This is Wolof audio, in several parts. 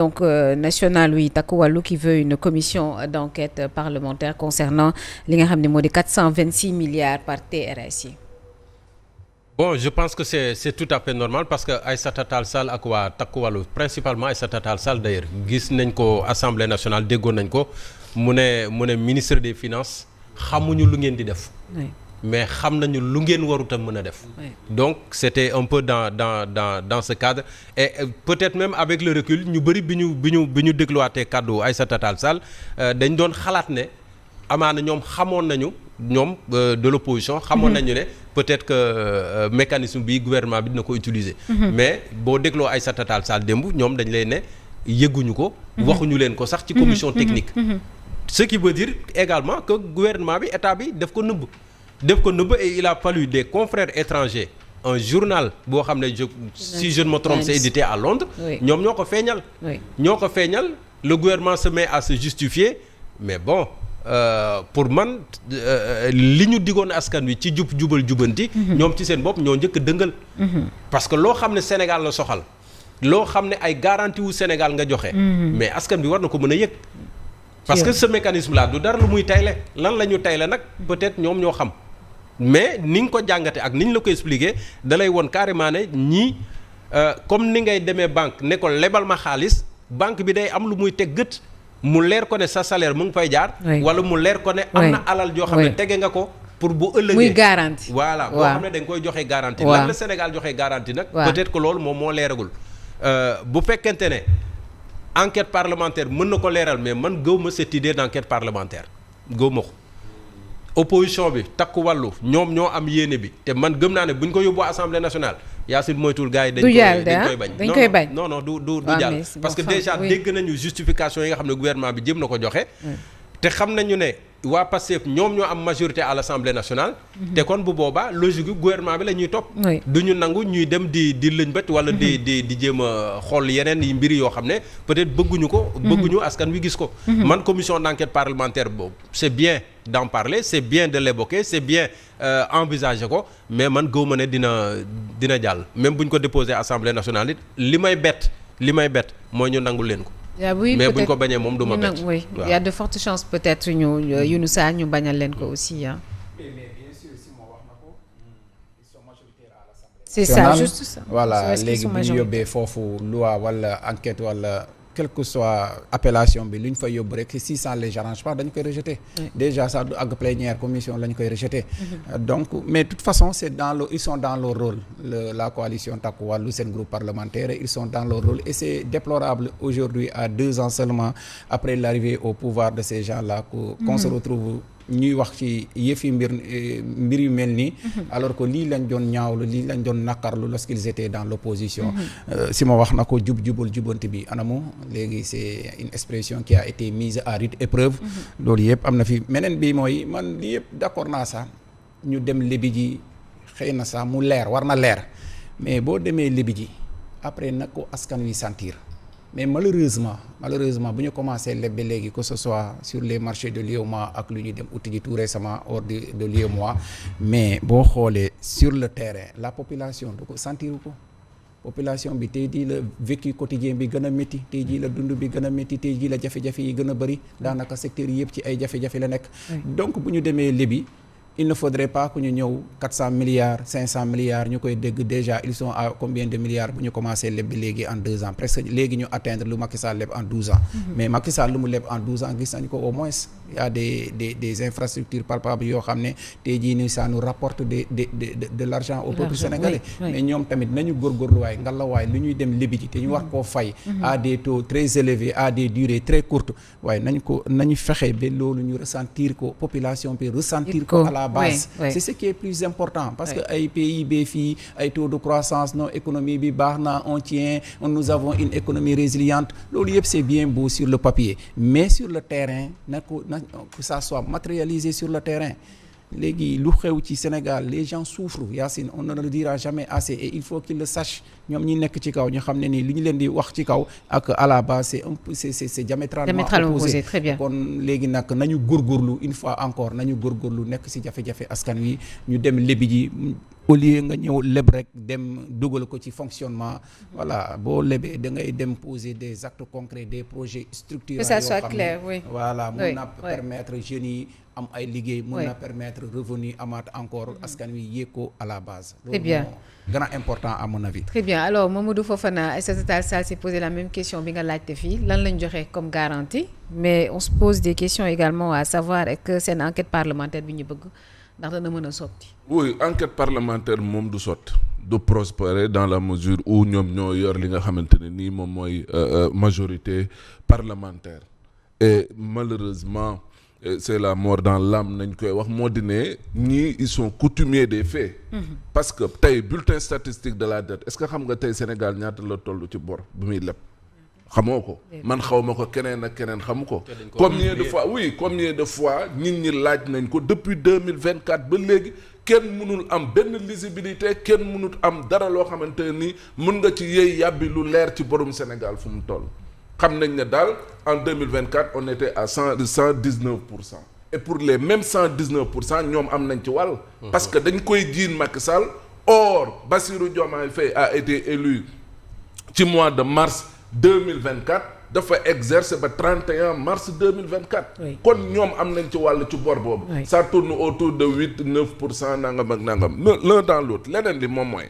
Donc national wi Takku Wallu qui veut une commission d'enquête parlementaire concernant li nga xam ne moo di 426 milliards par TRS yi. Bon, je pense que c'est tout à fait normal parce que Aïssata Tall Sall ak waa Takku Wallu principalement Aïssata Tall Sall d'ailleurs gis nañ ko Assemblée nationale déggoon nañ ko mu ne ministre des finances xamuñu lu ngeen di def. mais xam nañu lu ngeen warut a mën a def. donc c'était un peu dans ce cadre et peut-être même avec le recul ñu bëri bi ñu dégluwaatee kàddu Aïssata Tall Sall dañ doon xalaat ne amaana ñoom xamoon nañu ñoom de l'opposition xamoon nañu ne peut-être que mécanisme bi gouvernement bi dina ko utiliser. mais boo dégloo Aïssata Tall Sall démb ñoom dañ lay ne yëguñu ko. waxuñu leen ko sax ci commission technique. ce qui veut dire également que gouvernement bi état bi daf ko nëbb. Et il a fallu des confrères étrangers un journal boo xam ne si je ne me trompe c'est édité à Londres. ñoom ñoo ko feeñal. Le gouvernement se met à se justifier mais bon pour man li ñu digoon askan wi ci jubal jubanti. ñoom ci seen bopp ñoo njëkk a dëngal. parce que loo xam ne Sénégal la soxal loo xam ne ay garantie wu Sénégal nga joxe. mais askan bi war na ko mën a yëg. parce que ce mécanisme là du dara lu muy tayle lan la ñu tayle nag peut-être ñoom ñoo xam. mais ni nga ko jàngate ak ni ñu la ko expliquer da lay woon carrément ne ñii comme ni ngay demee banque ne ko lebal ma xaalis banque bi day am lu muy teg gët mu leer ko ne sa salaire mu ngi fay jaar. wala mu leer ko ne am na alal joo xam ne tege nga ko pour bu ëllëgee. muy garantie. voilà boo xam ne da nga koy joxe garantie. lan la Sénégal joxe garantie nag. peut-être que loolu moom moo leeragul. bu fekkente ne enquête parlementaire mën na ko leeral mais man gëw ma cette idée d'enquête parlementaire gëw ma ko. opposition bi Takku Wallu ñoom ñoo am yéene bi te man gëm naa ne bu ñu ko yóbbu Assemblée nationale Yacine moytul gars yi dañ koy bañ non du jàll parce que déjà dégg nañu justification yi nga xam ne gouvernement bi jëm na ko joxe te xam nañu ne waa Pastef ñoom ñoo am majorité à l'Assemblée nationale te kon bu boobaa logique gu gouvernement bi la ñuy topp du ñu nangu ñuy dem di lëñbët wala di jéem a xool yeneen yi mbiri yoo xam ne peut-être bëgguñu askan wi gis ko man commission d'enquête parlementaire boobu c'est bien d'en parler c'est bien de l'évoquer c'est bien envisager ko mais man gëwuma ne dina jàll même bu ñu ko déposer Assemblée nationale it li may bett mooy ñu nangul leen ko oui, mais bu ñu ko bañee moom du ma bett. Oui, il y a de fortes chances peut-être Younoussa ñu bañal leen ko aussi hein. Mais bien sûr si moo wax na ko ils sont majoritaires à l'Assemblée. C'est ça, juste ça. Voilà léegi bu ñu yóbbee foofu loi wala enquête wala quelle que soit appellation bi lu ñu fay yóbbu rek si ça les arrange pas dañu koy rejeter. Déjà ça du àgg plénière commission lañu koy rejeter. Donc mais de toute façon ils sont dans leur rôle la coalition Takku Wallu seen groupe parlementaire ils sont dans leur rôle et c'est déplorable aujourd'hui à 2 ans seulement après l'arrivée au pouvoir de ces gens-là qu'on se retrouve ñuy wax ci yëfi mbir yu mel nii alors que lii lañ doon ñaawlu lii lañ doon naqarlu lorsqu'ils étaient dans l'opposition si ma wax na ko jubal jubanti bi anamu léegi c'est une expression qui a été mise à rude épreuve loolu yëpp am na fi meneen bi mooy man lii yëpp d'accord naa sax ñu dem lébi ji xëy na sax mu leer war na leer mais boo demee lébi ji après nag ko askan wi sentir mais malheureusement bu ñu commencé leb ba léegi que ce soit sur les marchés de l'UEMOA ak lu ñuy dem uti ji tout récemment hors de l'UEMOA mais boo xoolee sur le terrain la population du ko sentir ko population bi tey jii la vécu quotidien bi gën a métti tey jii la dund bi gën a métti tey jii la jafe-jafe yi gën a bëri daanaka secteur yi yëpp ci ay jafe-jafe la nekk donc bu ñu demee lebi il ne faudrait pas que ñu ñëw 400 milliards 500 milliards ñu koy dégg déjà ils sont à combien de milliards bu ñu commencé leb bi léegi en 2 ans presque léegi ñu atteindre lu Macky Sall leb en 12 ans mais Macky Sall lu mu leb en 12 ans gis nañu ko au moins il y a des infrastructures palpables yoo xam ne tey jii nii ça nous rapporte de l'argent au peuple sénégalais mais ñoom tamit nañu góorgóorluwaay ngalawaay lu ñuy dem lebi ji te ñu war koo fay à des taux très élevés à des durées très courtes waaye nañu fexe ba loolu ñu ressentir ko population bi ressentir ko à la base c'est ce qui est plus important parce que ay PIB fii ay taux de croissance non économie bi baax na nous avons une économie résiliente loolu yëpp c'est bien beau sur le papier mais sur le terrain que ça soit matérialisé sur le terrain léegi lu xew ci Sénégal les gens souffrent Yacine on ne le dira jamais assez et il faut qu'ils le sachent ñoom ñi nekk ci kaw ñu xam ne nii li ñu leen di wax ci kaw ak à la base c'est un peu c'est diamétralement opposé très bien. kon léegi nag nañu góorgóorlu une fois encore nañu góorgóorlu nekk ci jafe-jafe askan wi ñu dem lebi ji au lieu nga ñëw leb rek dem dugal ko ci fonctionnement voilà boo lebee da ngay dem poser des actes concrets des projets structurants que ça soit clair oui voilà mun na permettre jeunes yi am ay liggéey mun na permettre revenu amaat encore askan wi yéeg ko à la base très bien grand important à mon avis. Très bien alors Mamadou Fofana Aïssata Tall Sall s'est posé la même question bi nga laajte fii lan lañ joxe comme garantie mais on se pose des questions également à savoir est-ce que seen enquête parlementaire bi ñu bëgg ndax dana mën a sotti. oui enquête parlementaire moom du sotti du prospérer dans la mesure où ñoom ñoo yor li nga xamante ne nii moom mooy majorité parlementaire et malheureusement c'est la mort dans l'âme nañ koy wax moo di ne ñii ils sont coutumiers des faits. parce que tey bulletin statistique de la dette est-ce que xam nga tey Sénégal ñaata la toll ci bor bi muy leb xamoo ko man xaw ma ko keneen ak keneen xamu ko combien de fois nit ñi laaj nañ ko depuis 2024 ba léegi kenn mënul am benn lisibilité kenn mënul am dara loo xamante ni mën nga ci yey yàbbi lu leer ci borom Sénégal fu mu toll xam nañ ne daal en 2024 on était à 119%. Et pour les mêmes 119% ñoom am nañ ci wàll. parce que dañ koy jiin Macky Sall. Or Bassirou Diomaye Faye a été élu ci mois de mars 2024 dafa exercer ba 31 mars 2024. kon ñoom am nañ ci wàll ci bor boobu. ça tourne autour de 8-9% nangam ak nangam l'un dans l'autre leneen li moom mooy.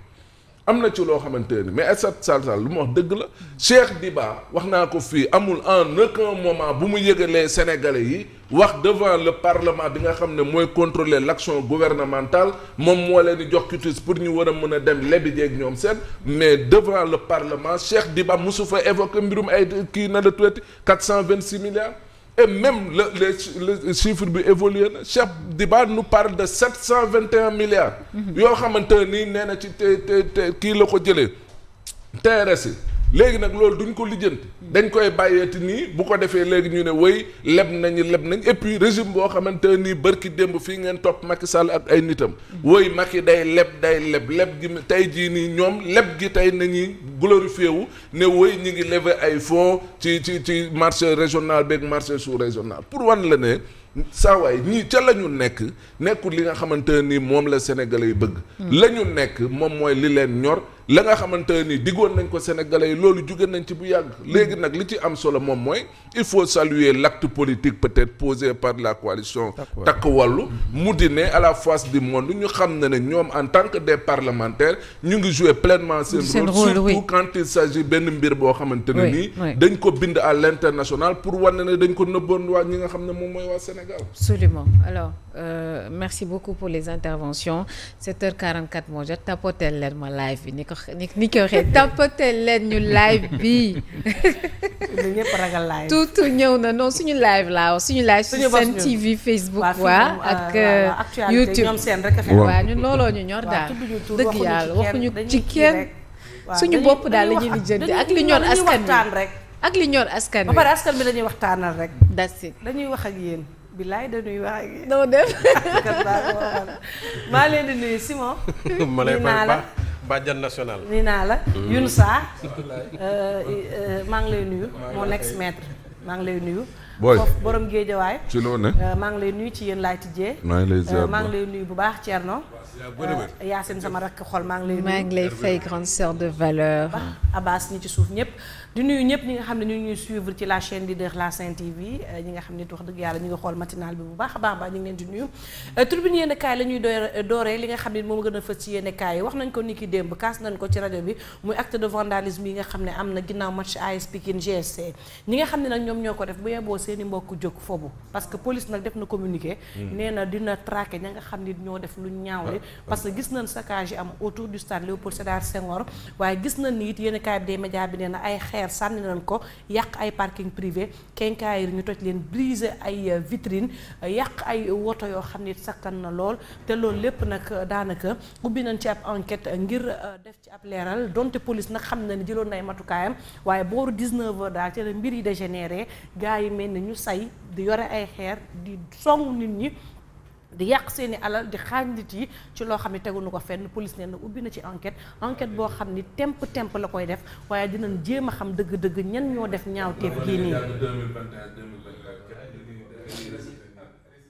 am na ci loo xamante ni mais Aïssata Tall Sall lu mu wax dëgg la Cheikh Diba wax naa ko fii amul en aucun moment bu mu yëgalee Sénégalais yi wax devant le parlement bi nga xam ne mooy contrôler l'action gouvernementale moom moo leen di jox quitus pour ñu war a mën a dem lebi jeeg ñoom seen mais devant le parlement Cheikh Diba mosu fa évoquer mbirum ay kii na la tuuti 426 milliards. Et même le chiffre bi évolué na Cheikh Diba nous parle de 721 milliards. yoo xamante nii nee na ci te kii la ko jëlee TRS yi léegi nag loolu duñ ko lijjanti. dañ koy bàyyeeti nii bu ko defee léegi ñu ne wéy leb nañ et puis régime boo xamante nii bërki démb fii ngeen topp Macky Sall ak ay nitam. wéy Macky day leb gi tey jii nii ñoom leb gi tey nañuy glorifié wu ne wéy ñi ngi lever ay fonds ci marché régional beeg marché sous régional pour wan la ne saa waay ñii ca la ñu nekkul li nga xamante nii moom la Sénégalais yi bëgg. la ñu nekk moom mooy li leen ñor. la nga xamante ni diggoon nañ ko Sénégalais yi loolu jóge nañ ci bu yàgg léegi nag li ci am solo moom mooy il faut saluer l'acte politique peut-être posé par la coalition Takku Wallu mu di ne à la face du monde ñu xam ne ñoom en tant que des parlementaires ñu ngi jouer pleinement seen rôle surtout quand il s'agit benn mbir boo xamante ne nii dañ ko bind à l'international pour wane ne dañ ko nëbboon waa ñi nga xam ne moom mooy waa Sénégal. Absolument alors merci beaucoup pour les interventions 7h44 moo jot tapotel leen ma live bi ni ko waxee tapotel leen ñu live bi ñëpp ragal live tout ñëw na non suñu live laa wax suñu live sur Sen TV Facebook ak YouTube ñoom seen rek waaw ñun looloo ñu ñor daal dëgg yàlla waxuñu ci kenn suñu bopp daal la ñuy lijjanti ak li ñor askan bi ak li ñor askan bi ba pare askan bi la ñuy waxtaanal rek that's it dañuy wax ak yéen bilaay dañuy wax ak yéen doo def maa leen di nuyu Simon ma lay fay Badiane national nii naa la Younoussa maa ngi lay nuyu mon ex maître maa ngi lay nuyu foofu borom Géejawaay ci loolu ne maa ngi lay nuyu ci yéen laay tijjee maa ngi lay nuyu bu baax Thierno Yacine sama rakk xol maa ngi lay nuyu maa ngi lay fay grande sœur de valeur Abbas ñi ci suuf ñëpp di nuyu ñëpp ñi nga xam ne ñu ngi ñuy suivre ci la chaîne leader la Sen TV ñi nga xam ne wax dëgg yàlla ñu ngi xool matinal bi bu baax a baax ñu ngi leen di nuyu tribune yéen kaay la ñuy dooree li nga xam ne moom gën a fës ci yéen kaay yi wax nañ ko ni ki démb kaas nañ ko ci rajo bi muy acte de vandalisme yi nga xam ne am na ginnaaw match AS Pikine GSC ñi nga xam ne nag ñoom ñoo ko def bu yeboo seeni mbokk jóg foofu parce que police nag def na communiqué nee na dina traqué ña nga xam ne ñoo def lu ñaawle parce que gis nañ saccage yi am autour du stade Léopold Sédar Senghor waaye gis nañ ni it yéen kaay bi des médias bi nee na ay sànni nañ ko yàq ay parking privé quincaillerie ñu toj leen briser ay vitrine yàq ay woto yoo xam ne sakkan na lool te loolu lépp nag daanaka ubbi nañ ci ab enquête ngir def ci ab leeral donte police nag xam na ni jëloon na ay matukaayam waaye booru 19h daal ci la mbir yi dégénéré gars yi mel ni ñu say di yore ay xeer di song nit ñi di yàq seeni alal di xaañ nit yi ci loo xam ne teguñu ko fenn police nee na ubbi na ci enquête boo xam ni temp la koy def waaye dinañ jéem a xam dëgg-dëgg ñan ñoo def ñaawteef gii nii.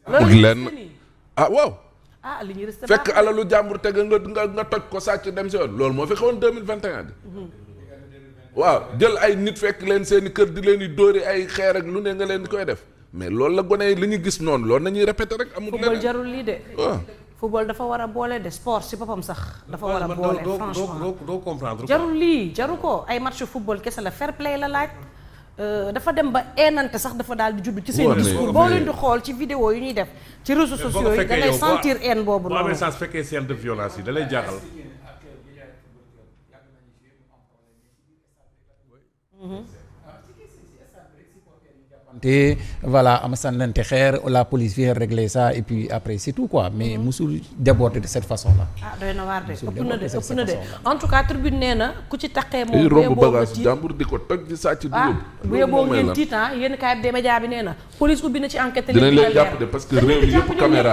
loolu lenn waaw. li ñuy resté fekk alalu jàmbur teg nga toj ko sàcc dem si yoon loolu moo fi xewoon 2021 di waaw jël ay nit fekk leen seen i kër di leen di dóori ay xeer ak lu ne nga leen di koy def mais loolu la gone yi li ñu gis noonu loolu nañuy répété rek amul leneen football jarul lii de waaw football dafa war a boole de sport si boppam sax dafa war a boole franchement doo comprendre jarul lii jaru ko ay match football kese la fair play la laaj dafa dem ba eenante sax dafa daal di judd ci seen discours boo leen di xool ci vidéo yu ñuy def ci réseaux sociaux yi da ngay sentir haine boobu noonu. boo amee sens fekkee scène de violence yi da lay jaaxal. te voilà am sànnante xeer la police vient régler ça et puis après c'est tout quoi mais musul déborder de cette façon là. doy na waar de ëpp na de en tout cas tribune nee na ku ci taqee moom. romb bagage jàmbur di ko toj di sàcc di yóbbu. bu yeboo ngeen tiit yéen kaay bi média bi nee na police ubbi na ci enquête. dinañ leen jàpp de parce que réew mi yëpp caméra